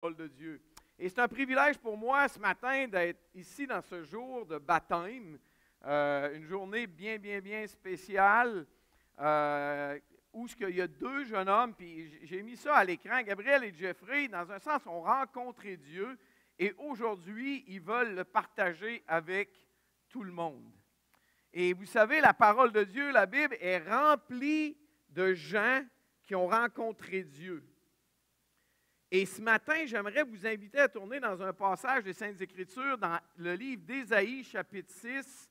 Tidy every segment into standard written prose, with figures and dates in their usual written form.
parole de Dieu. Et c'est un privilège pour moi ce matin d'être ici dans ce jour de baptême, une journée bien spéciale, où il y a deux jeunes hommes, puis j'ai mis ça à l'écran, Gabriel et Jeffrey, dans un sens, ont rencontré Dieu, et aujourd'hui, ils veulent le partager avec tout le monde. Et vous savez, la parole de Dieu, la Bible, est remplie de gens qui ont rencontré Dieu. Et ce matin, j'aimerais vous inviter à tourner dans un passage des Saintes Écritures, dans le livre d'Ésaïe, chapitre 6.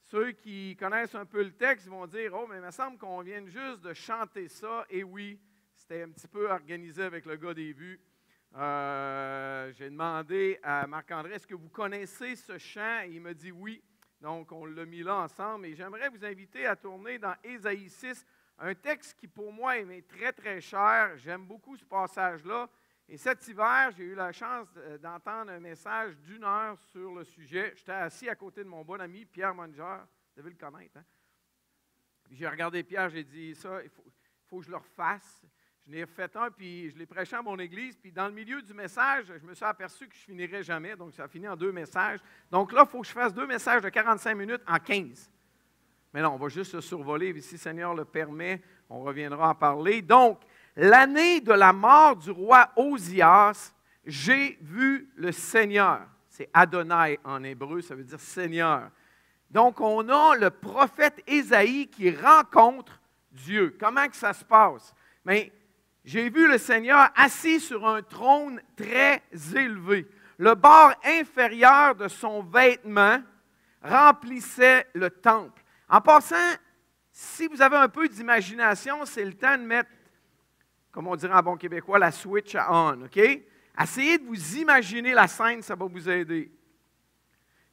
Ceux qui connaissent un peu le texte vont dire « Oh, mais il me semble qu'on vient juste de chanter ça. » Et oui, c'était un petit peu organisé avec le gars des vues. J'ai demandé à Marc-André, est-ce que vous connaissez ce chant? Et il m'a dit oui. Donc, on l'a mis là ensemble. Et j'aimerais vous inviter à tourner dans Ésaïe 6, un texte qui, pour moi, est très cher. J'aime beaucoup ce passage-là. Et cet hiver, j'ai eu la chance d'entendre un message d'1 heure sur le sujet. J'étais assis à côté de mon bon ami, Pierre Munger. Vous devez le connaître, hein? J'ai regardé Pierre, j'ai dit, ça, il faut que je le refasse. Je l'ai refait un, puis je l'ai prêché à mon église. Puis dans le milieu du message, je me suis aperçu que je ne finirais jamais. Donc, ça a fini en 2 messages. Donc là, il faut que je fasse 2 messages de 45 minutes en 15. Mais non, on va juste le survoler. Si le Seigneur le permet, on reviendra en parler. Donc, l'année de la mort du roi Osias, j'ai vu le Seigneur. C'est Adonai en hébreu, ça veut dire Seigneur. Donc, on a le prophète Ésaïe qui rencontre Dieu. Comment que ça se passe? Mais j'ai vu le Seigneur assis sur un trône très élevé. Le bord inférieur de son vêtement remplissait le temple. En passant, si vous avez un peu d'imagination, c'est le temps de mettre, comme on dirait en bon québécois, la switch à on, OK? Essayez de vous imaginer la scène, ça va vous aider.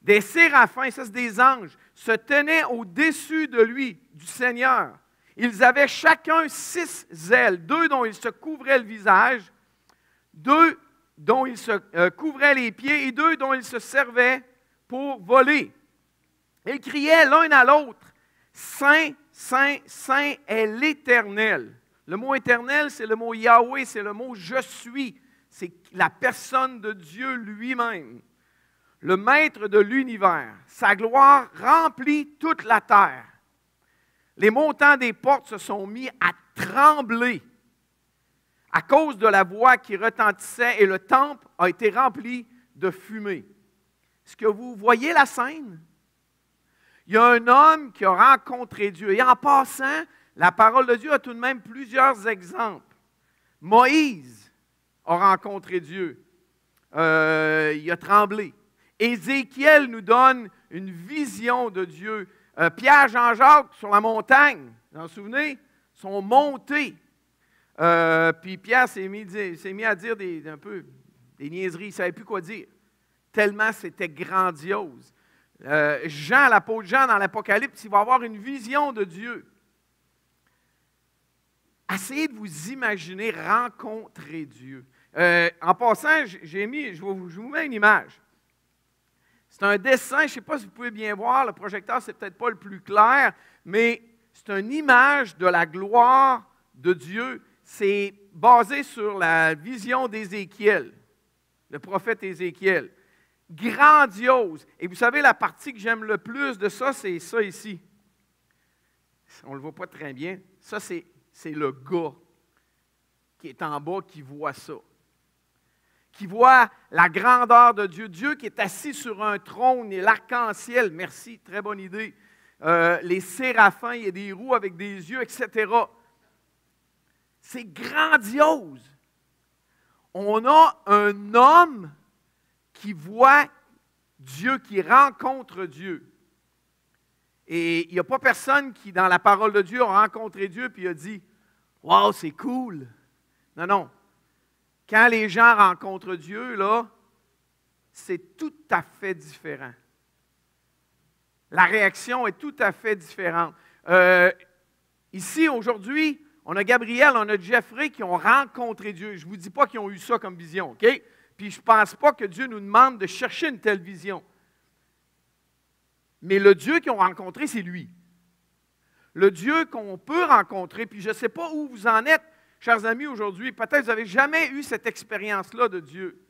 Des séraphins, ça c'est des anges, se tenaient au-dessus de lui, du Seigneur. Ils avaient chacun 6 ailes, 2 dont ils se couvraient le visage, 2 dont ils se couvraient les pieds et 2 dont ils se servaient pour voler. Ils criaient l'un à l'autre, « Saint, Saint, Saint est l'Éternel. » Le mot « éternel », c'est le mot « Yahweh », c'est le mot « je suis ». C'est la personne de Dieu lui-même, le maître de l'univers. Sa gloire remplit toute la terre. Les montants des portes se sont mis à trembler à cause de la voix qui retentissait et le temple a été rempli de fumée. Est-ce que vous voyez la scène? Il y a un homme qui a rencontré Dieu. Et en passant, la parole de Dieu a tout de même plusieurs exemples. Moïse a rencontré Dieu. Il a tremblé. Ézéchiel nous donne une vision de Dieu. Pierre, Jean-Jacques, sur la montagne, vous vous souvenez, sont montés. Puis Pierre s'est mis à dire des niaiseries, il ne savait plus quoi dire. Tellement c'était grandiose. Jean, l'apôtre Jean, dans l'Apocalypse, il va avoir une vision de Dieu. Essayez de vous imaginer rencontrer Dieu. En passant, je vous mets une image. C'est un dessin, je ne sais pas si vous pouvez bien voir, le projecteur, c'est peut-être pas le plus clair, mais c'est une image de la gloire de Dieu. C'est basé sur la vision d'Ézéchiel, le prophète Ézéchiel. Grandiose. Et vous savez, la partie que j'aime le plus de ça, c'est ça ici. On ne le voit pas très bien. Ça, c'est le gars qui est en bas qui voit ça. Qui voit la grandeur de Dieu. Dieu qui est assis sur un trône et l'arc-en-ciel. Merci, très bonne idée. Les séraphins, il y a des roues avec des yeux, etc. C'est grandiose. On a un homme qui voit Dieu, qui rencontre Dieu. Et il n'y a pas personne qui, dans la parole de Dieu, a rencontré Dieu et a dit « Wow, c'est cool! » Non. Quand les gens rencontrent Dieu, là, c'est tout à fait différent. La réaction est tout à fait différente. Ici, aujourd'hui, on a Gabriel, on a Jeffrey qui ont rencontré Dieu. Je ne vous dis pas qu'ils ont eu ça comme vision, OK? Puis je ne pense pas que Dieu nous demande de chercher une telle vision. Mais le Dieu qu'ils ont rencontré, c'est lui. Le Dieu qu'on peut rencontrer, puis je ne sais pas où vous en êtes, chers amis, aujourd'hui, peut-être que vous n'avez jamais eu cette expérience-là de Dieu.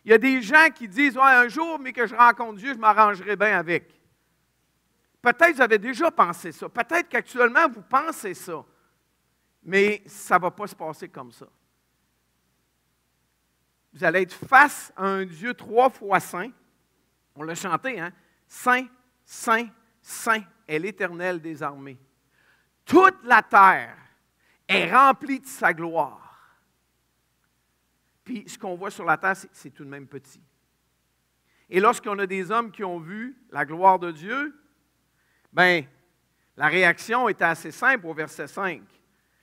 Il y a des gens qui disent, ouais, un jour, mais que je rencontre Dieu, je m'arrangerai bien avec. Peut-être que vous avez déjà pensé ça. Peut-être qu'actuellement, vous pensez ça. Mais ça ne va pas se passer comme ça. Vous allez être face à un Dieu 3 fois saint. On l'a chanté, hein? Saint, saint, saint est l'Éternel des armées. Toute la terre est remplie de sa gloire. Puis ce qu'on voit sur la terre, c'est tout de même petit. Et lorsqu'on a des hommes qui ont vu la gloire de Dieu, bien, la réaction était assez simple au verset 5.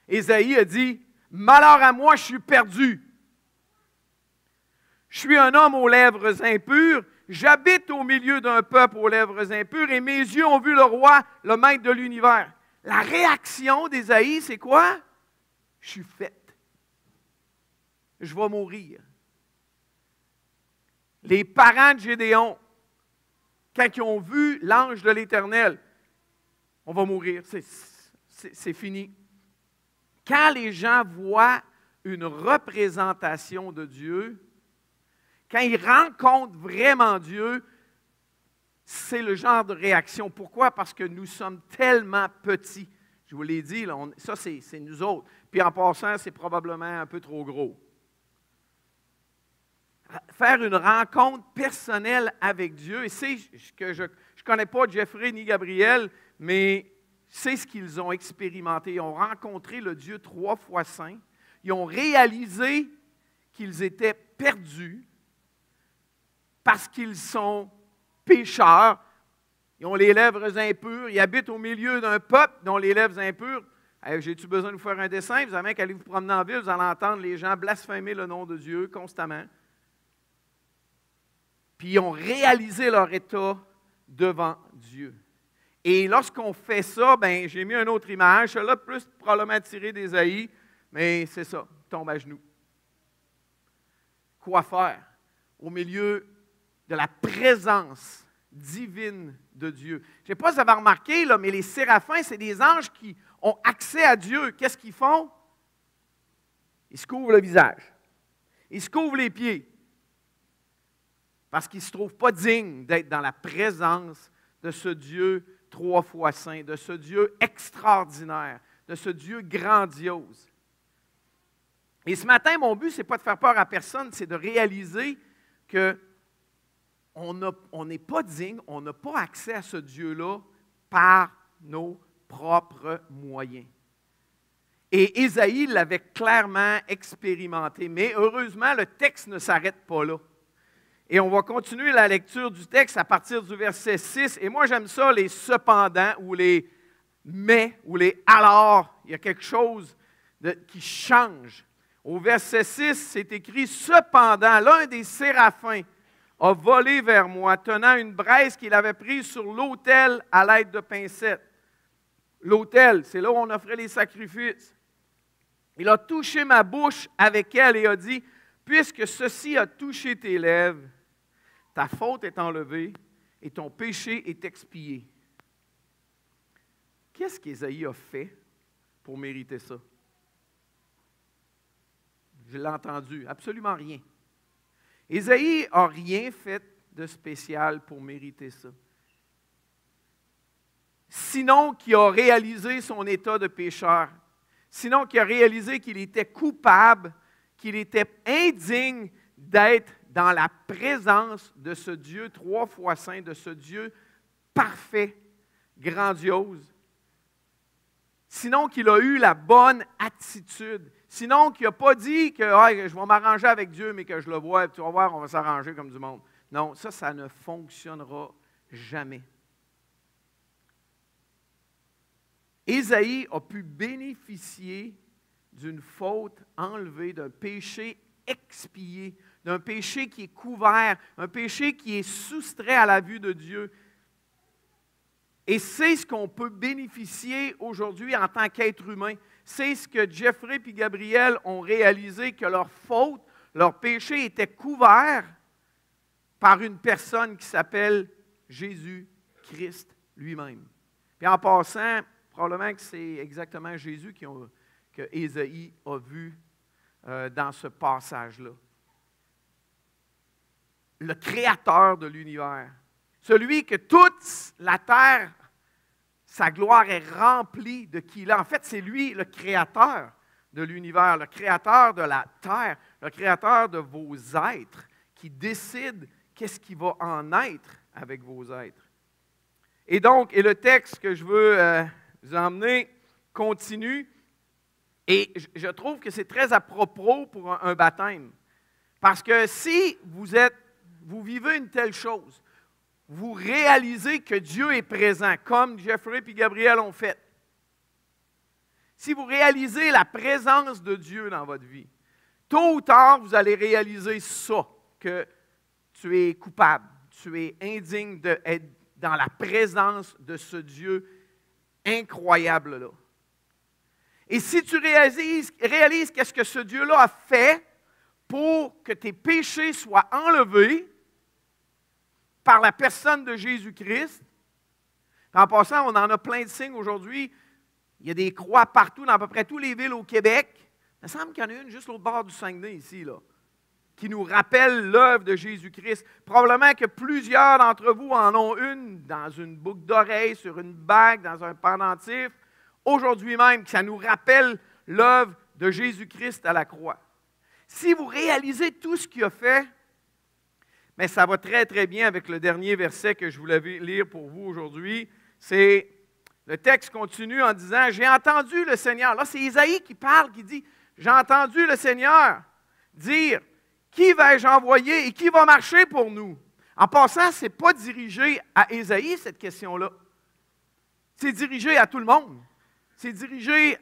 Ésaïe a dit, « Malheur à moi, je suis perdu. Je suis un homme aux lèvres impures, j'habite au milieu d'un peuple aux lèvres impures, et mes yeux ont vu le roi, le maître de l'univers. » La réaction d'Ésaïe, c'est quoi? Je suis faite. Je vais mourir. Les parents de Gédéon, quand ils ont vu l'ange de l'Éternel, on va mourir, c'est fini. Quand les gens voient une représentation de Dieu, quand ils rencontrent vraiment Dieu, c'est le genre de réaction. Pourquoi? Parce que nous sommes tellement petits. Je vous l'ai dit, là, ça c'est nous autres. Puis en passant, c'est probablement un peu trop gros. Faire une rencontre personnelle avec Dieu, et c'est que je ne connais pas Jeffrey ni Gabriel, mais c'est ce qu'ils ont expérimenté. Ils ont rencontré le Dieu 3 fois saint. Ils ont réalisé qu'ils étaient perdus parce qu'ils sont pécheurs. Ils ont les lèvres impures. Ils habitent au milieu d'un peuple dont les lèvres impures. J'ai-tu besoin de vous faire un dessin? Vous avez qu'aller vous promener en ville, vous allez entendre les gens blasphémer le nom de Dieu constamment. Puis ils ont réalisé leur état devant Dieu. Et lorsqu'on fait ça, ben, j'ai mis une autre image, celle-là plus probablement tirée d'Ésaïe, mais c'est ça, tombe à genoux. Quoi faire au milieu de la présence divine de Dieu? Je ne sais pas si vous avez remarqué, là, mais les séraphins, c'est des anges qui ont accès à Dieu. Qu'est-ce qu'ils font? Ils se couvrent le visage. Ils se couvrent les pieds. Parce qu'ils ne se trouvent pas dignes d'être dans la présence de ce Dieu 3 fois saint, de ce Dieu extraordinaire, de ce Dieu grandiose. Et ce matin, mon but, ce n'est pas de faire peur à personne, c'est de réaliser qu'on n'est pas digne, on n'a pas accès à ce Dieu-là par nos propres moyens. Et Ésaïe l'avait clairement expérimenté, mais heureusement, le texte ne s'arrête pas là. Et on va continuer la lecture du texte à partir du verset 6. Et moi, j'aime ça, les cependant, ou les mais, ou les alors. Il y a quelque chose qui change. Au verset 6, c'est écrit « Cependant, l'un des séraphins a volé vers moi, tenant une braise qu'il avait prise sur l'autel à l'aide de pincettes. » L'autel, c'est là où on offrait les sacrifices. Il a touché ma bouche avec elle et a dit « Puisque ceci a touché tes lèvres, ta faute est enlevée et ton péché est expié. » Qu'est-ce qu'Ésaïe a fait pour mériter ça? Je l'ai entendu, absolument rien. Ésaïe n'a rien fait de spécial pour mériter ça. Sinon qu'il a réalisé son état de pécheur, sinon qu'il a réalisé qu'il était coupable, qu'il était indigne d'être dans la présence de ce Dieu 3 fois saint, de ce Dieu parfait, grandiose. Sinon qu'il a eu la bonne attitude. Sinon qu'il n'a pas dit que je vais m'arranger avec Dieu, mais que je le vois, tu vas voir, on va s'arranger comme du monde. Non, ça ne fonctionnera jamais. Ésaïe a pu bénéficier d'une faute enlevée, d'un péché expié, d'un péché qui est couvert, un péché qui est soustrait à la vue de Dieu. Et c'est ce qu'on peut bénéficier aujourd'hui en tant qu'être humain. C'est ce que Jeffrey et Gabriel ont réalisé, que leur faute, leur péché était couvert par une personne qui s'appelle Jésus-Christ lui-même. Puis en passant, probablement que c'est exactement Jésus que Ésaïe a vu dans ce passage-là. Le créateur de l'univers, celui que toute la terre, sa gloire est remplie de qui il est. En fait, c'est lui le créateur de l'univers, le créateur de la terre, le créateur de vos êtres, qui décide qu'est-ce qui va en être avec vos êtres. Et donc, le texte que je veux vous emmener continue, et je trouve que c'est très à propos pour un baptême. Parce que si vous vivez une telle chose, vous réalisez que Dieu est présent, comme Jeffrey et Gabriel ont fait. Si vous réalisez la présence de Dieu dans votre vie, tôt ou tard, vous allez réaliser ça, que tu es coupable, tu es indigne d'être dans la présence de ce Dieu incroyable-là. Et si tu réalises qu'est-ce que ce Dieu-là a fait pour que tes péchés soient enlevés par la personne de Jésus-Christ, en passant, on en a plein de signes aujourd'hui. Il y a des croix partout, dans à peu près toutes les villes au Québec. Il me semble qu'il y en a une juste l'autre bord du Saguenay, ici, là, qui nous rappelle l'œuvre de Jésus-Christ. Probablement que plusieurs d'entre vous en ont une dans une boucle d'oreille, sur une bague, dans un pendentif. Aujourd'hui même, que ça nous rappelle l'œuvre de Jésus-Christ à la croix. Si vous réalisez tout ce qu'il a fait, mais ça va très, très bien avec le dernier verset que je voulais lire pour vous aujourd'hui. Le texte continue en disant « J'ai entendu le Seigneur ». Là, c'est Isaïe qui parle, qui dit « J'ai entendu le Seigneur dire « Qui vais-je envoyer et qui va marcher pour nous? » En passant, ce n'est pas dirigé à Isaïe, cette question-là. C'est dirigé à tout le monde. C'est dirigé...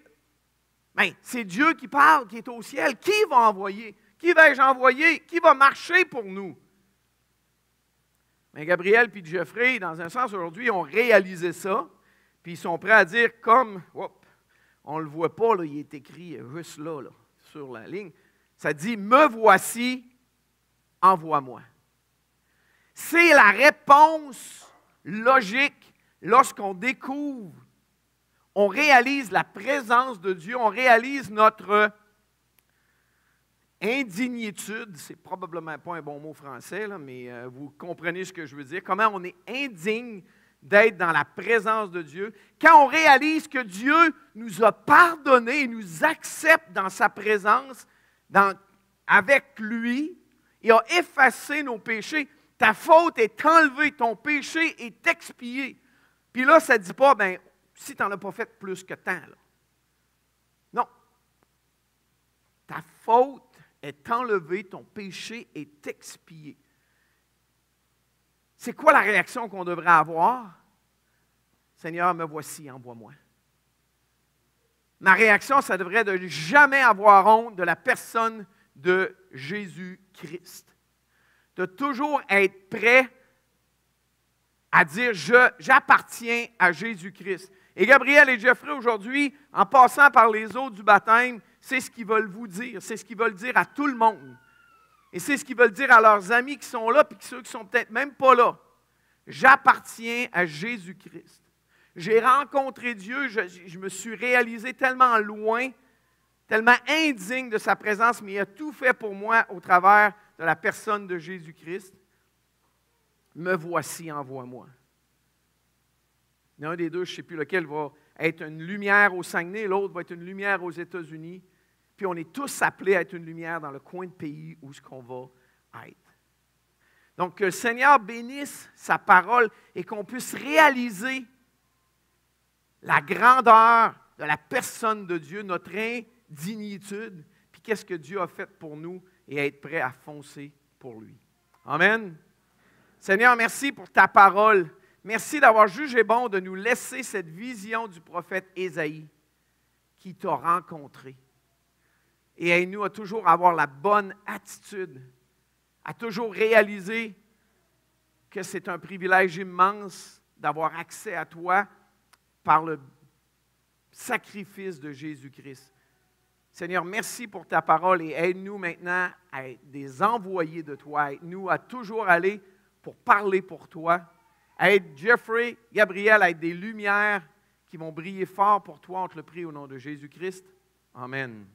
c'est Dieu qui parle, qui est au ciel. Qui va envoyer? Qui vais-je envoyer? Qui va marcher pour nous? Mais Gabriel et Jeffrey, dans un sens aujourd'hui, ont réalisé ça, puis ils sont prêts à dire comme, on ne le voit pas, là, il est écrit juste là, sur la ligne, ça dit « Me voici, envoie-moi ». C'est la réponse logique lorsqu'on découvre, on réalise la présence de Dieu, on réalise notre indignitude, c'est probablement pas un bon mot français, là, mais vous comprenez ce que je veux dire. Comment on est indigne d'être dans la présence de Dieu. Quand on réalise que Dieu nous a pardonné et nous accepte dans sa présence, avec lui, et a effacé nos péchés. Ta faute est enlevée, ton péché est expié. Puis là, ça ne dit pas, si tu n'en as pas fait plus que tant. Là. Non. Ta faute est enlevée, ton péché est expié. C'est quoi la réaction qu'on devrait avoir? Seigneur, me voici, envoie-moi. Ma réaction, ça devrait de jamais avoir honte de la personne de Jésus-Christ. De toujours être prêt à dire, j'appartiens à Jésus-Christ. Et Gabriel et Jeffrey, aujourd'hui, en passant par les eaux du baptême, c'est ce qu'ils veulent vous dire. C'est ce qu'ils veulent dire à tout le monde. Et c'est ce qu'ils veulent dire à leurs amis qui sont là, puis ceux qui ne sont peut-être même pas là. J'appartiens à Jésus-Christ. J'ai rencontré Dieu, je me suis réalisé tellement loin, tellement indigne de sa présence, mais il a tout fait pour moi au travers de la personne de Jésus-Christ. Me voici, envoie-moi. Il y en a un des deux, je ne sais plus lequel, va être une lumière au Saguenay, l'autre va être une lumière aux États-Unis. Puis on est tous appelés à être une lumière dans le coin de pays où ce qu'on va être. Donc, que le Seigneur bénisse sa parole et qu'on puisse réaliser la grandeur de la personne de Dieu, notre indignitude, puis qu'est-ce que Dieu a fait pour nous et être prêt à foncer pour lui. Amen. Seigneur, merci pour ta parole. Merci d'avoir jugé bon de nous laisser cette vision du prophète Ésaïe qui t'a rencontré. Et aide-nous à toujours avoir la bonne attitude, à toujours réaliser que c'est un privilège immense d'avoir accès à toi par le sacrifice de Jésus-Christ. Seigneur, merci pour ta parole et aide-nous maintenant à être des envoyés de toi. Aide-nous à toujours aller pour parler pour toi. Aide Jeffrey, Gabriel à être des lumières qui vont briller fort pour toi. On te le prie au nom de Jésus-Christ. Amen.